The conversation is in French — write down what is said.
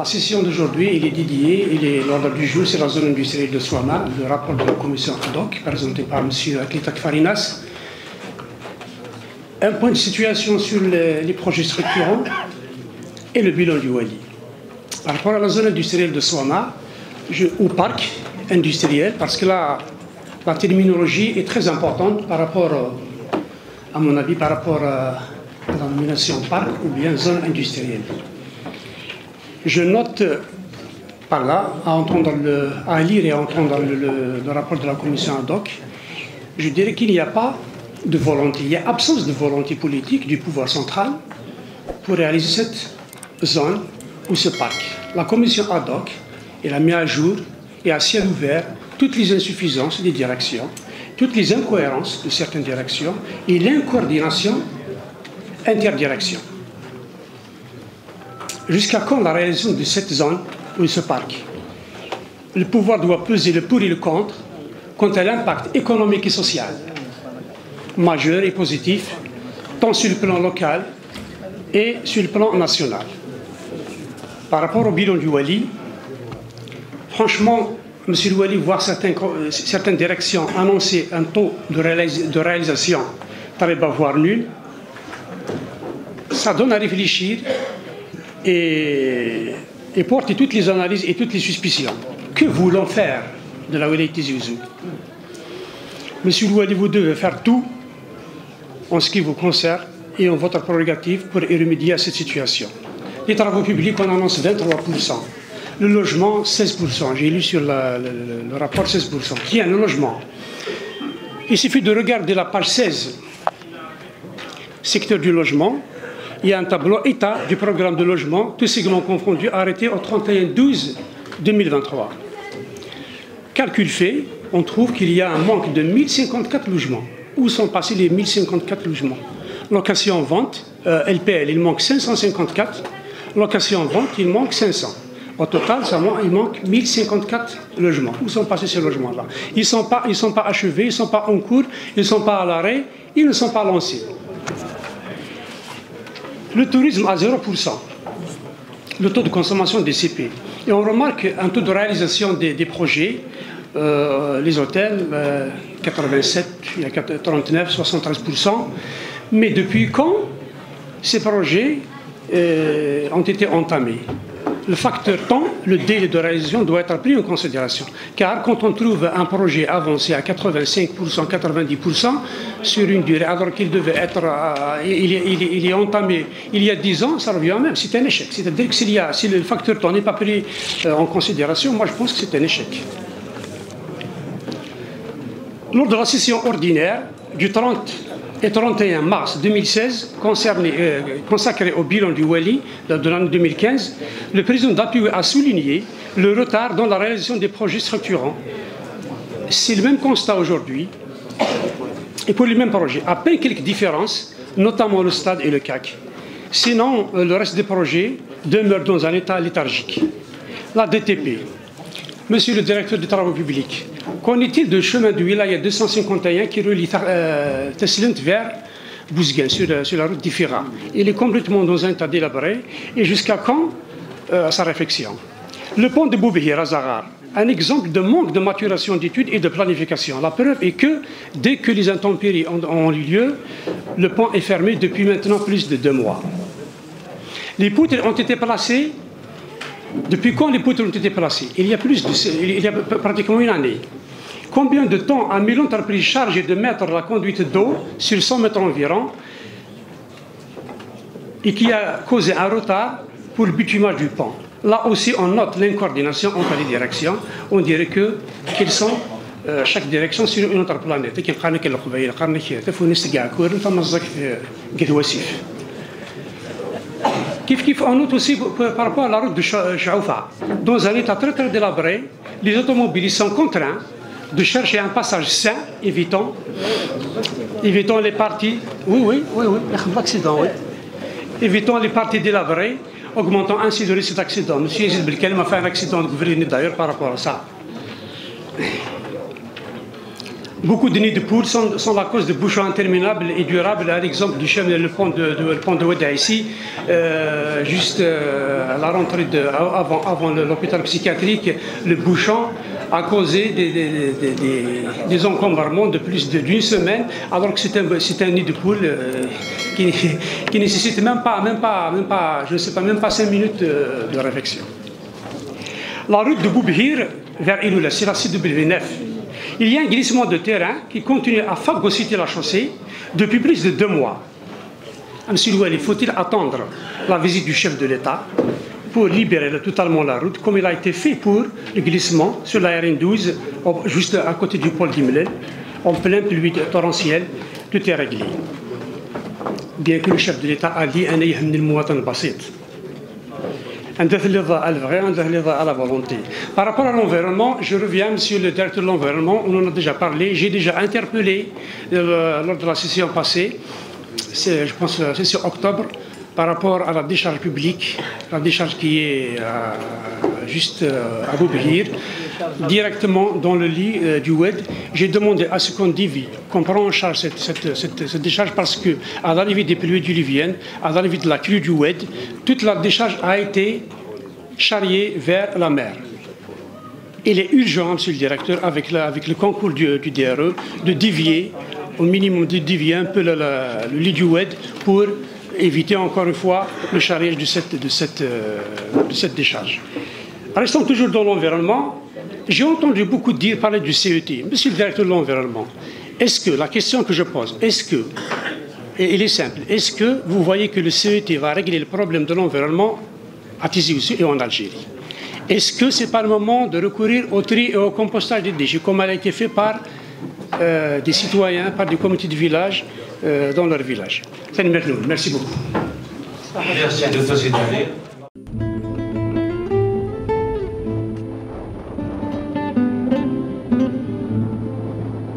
La session d'aujourd'hui, il est dédiée, l'ordre du jour, c'est la zone industrielle de Soama, le rapport de la commission ad hoc, présenté par M. Aklitak Farinas. Un point de situation sur les projets structurants et le bilan du Wali. Par rapport à la zone industrielle de Soama, au parc industriel, parce que là, la terminologie est très importante par rapport, à mon avis, par rapport à la nomination parc ou bien zone industrielle. Je note par là, à lire et à entendre le rapport de la commission ad hoc, je dirais qu'il n'y a pas de volonté, il y a absence de volonté politique du pouvoir central pour réaliser cette zone ou ce parc. La commission ad hoc, elle a mis à jour et à ciel ouvert toutes les insuffisances des directions, toutes les incohérences de certaines directions et l'incoordination interdirection. Jusqu'à quand la réalisation de cette zone ou de ce parc? Le pouvoir doit peser le pour et le contre quant à l'impact économique et social majeur et positif, tant sur le plan local et sur le plan national. Par rapport au bilan du Wali, franchement, M. le Wali, voir certaines directions annoncer un taux de réalisation très bas, voire nul, ça donne à réfléchir et porter toutes les analyses et toutes les suspicions. Que voulons faire de la Wali Tizi Ouzou? Monsieur le Wali, vous devez faire tout en ce qui vous concerne et en votre prérogative pour y remédier à cette situation. Les travaux publics, on annonce 23%. Le logement, 16%. J'ai lu sur le rapport 16%. Tiens, le logement. Il suffit de regarder la page 16, secteur du logement. Il y a un tableau état du programme de logement, tous segments confondus, arrêté au 31/12/2023. Calcul fait, on trouve qu'il y a un manque de 1054 logements. Où sont passés les 1054 logements? Location en vente, LPL, il manque 554. Location en vente, il manque 500. Au total, il manque 1054 logements. Où sont passés ces logements-là? Ils ne sont pas achevés, ils ne sont pas en cours, ils ne sont pas à l'arrêt, ils ne sont pas lancés. Le tourisme à 0%. Le taux de consommation des CP. Et on remarque un taux de réalisation des projets. Les hôtels, 87, il y a 39, 73%. Mais depuis quand ces projets ont été entamés? Le facteur temps, le délai de réalisation doit être pris en considération. Car quand on trouve un projet avancé à 85%, 90% sur une durée, alors qu'il devait être, il est entamé il y a 10 ans, ça revient au même. C'est un échec. C'est-à-dire que si le facteur temps n'est pas pris en considération, moi je pense que c'est un échec. Lors de la session ordinaire du 30 et 31 mars 2016, consacrée au bilan du Wali de l'année 2015, le président d'APUE a souligné le retard dans la réalisation des projets structurants. C'est le même constat aujourd'hui, et pour les mêmes projets, à peine quelques différences, notamment le stade et le CAC. Sinon, le reste des projets demeure dans un état léthargique. La DTP. Monsieur le directeur des travaux publics, qu'en est-il du chemin de Wilaya 251 qui relie Tesslint vers Bouzguin sur la route d'Ifira? Il est complètement dans un état délabré. Et jusqu'à quand sa réflexion? Le pont de Boubihir à Zaghar, un exemple de manque de maturation d'études et de planification. La preuve est que dès que les intempéries ont eu lieu, le pont est fermé depuis maintenant plus de 2 mois. Les poutres ont été placées. Depuis quand les poutres ont été placées? Il y a pratiquement une année. Combien de temps a mis l'entreprise chargée de mettre la conduite d'eau sur 100 mètres environ et qui a causé un retard pour le bitumage du pont? Là aussi, on note l'incoordination entre les directions. On dirait qu'ils sont chaque direction sur une autre planète. On note aussi par rapport à la route de Chaoufa, dans un état très délabré, les automobilistes sont contraints de chercher un passage sain, évitant les parties. Évitant les parties délabrées, augmentant ainsi le risque d'accident. M. Yazid Belkalem a fait un accident de gouvernement d'ailleurs par rapport à ça. Beaucoup de nids de poules sont la cause de bouchons interminables et durables. À l'exemple du chemin, le pont de Oueda ici, juste à la rentrée avant l'hôpital psychiatrique, le bouchon a causé des encombrements de plus d'une semaine, alors que c'est un nid de poule qui nécessite même pas, je ne sais pas, même pas 5 minutes de réflexion. La route de Boubhir vers Iloula, c'est la CW9. Il y a un glissement de terrain qui continue à phagocyter la chaussée depuis plus de 2 mois. Monsieur Louali, faut-il attendre la visite du chef de l'État pour libérer totalement la route, comme il a été fait pour le glissement sur la RN12, juste à côté du pôle d'Imlel, en plein pluie torrentielle, tout est réglé. Bien que le chef de l'État a dit à la volonté. Par rapport à l'environnement, je reviens, monsieur le directeur de l'environnement, on en a déjà parlé, j'ai déjà interpellé lors de la session passée, je pense la session octobre, par rapport à la décharge publique, la décharge qui est juste à Boubhir, directement dans le lit du WED. J'ai demandé à ce qu'on dévie, qu'on prend en charge cette décharge parce qu'à l'arrivée des pluies diluviennes, à l'arrivée de la crue du WED, toute la décharge a été charriée vers la mer. Il est urgent, monsieur le directeur, avec le concours du DRE, de dévier, au minimum de dévier un peu le lit du WED pour éviter encore une fois le charriage de cette décharge. Restons toujours dans l'environnement. J'ai entendu beaucoup parler du CET. Monsieur le directeur de l'environnement, est-ce que, la question que je pose, est-ce que, et elle est simple, est-ce que vous voyez que le CET va régler le problème de l'environnement à Tizi Ouzou et en Algérie? Est-ce que ce n'est pas le moment de recourir au tri et au compostage des déchets, comme elle a été fait par des citoyens, par des comités de village dans leur village? Merci beaucoup. Merci, Dr. Sidali.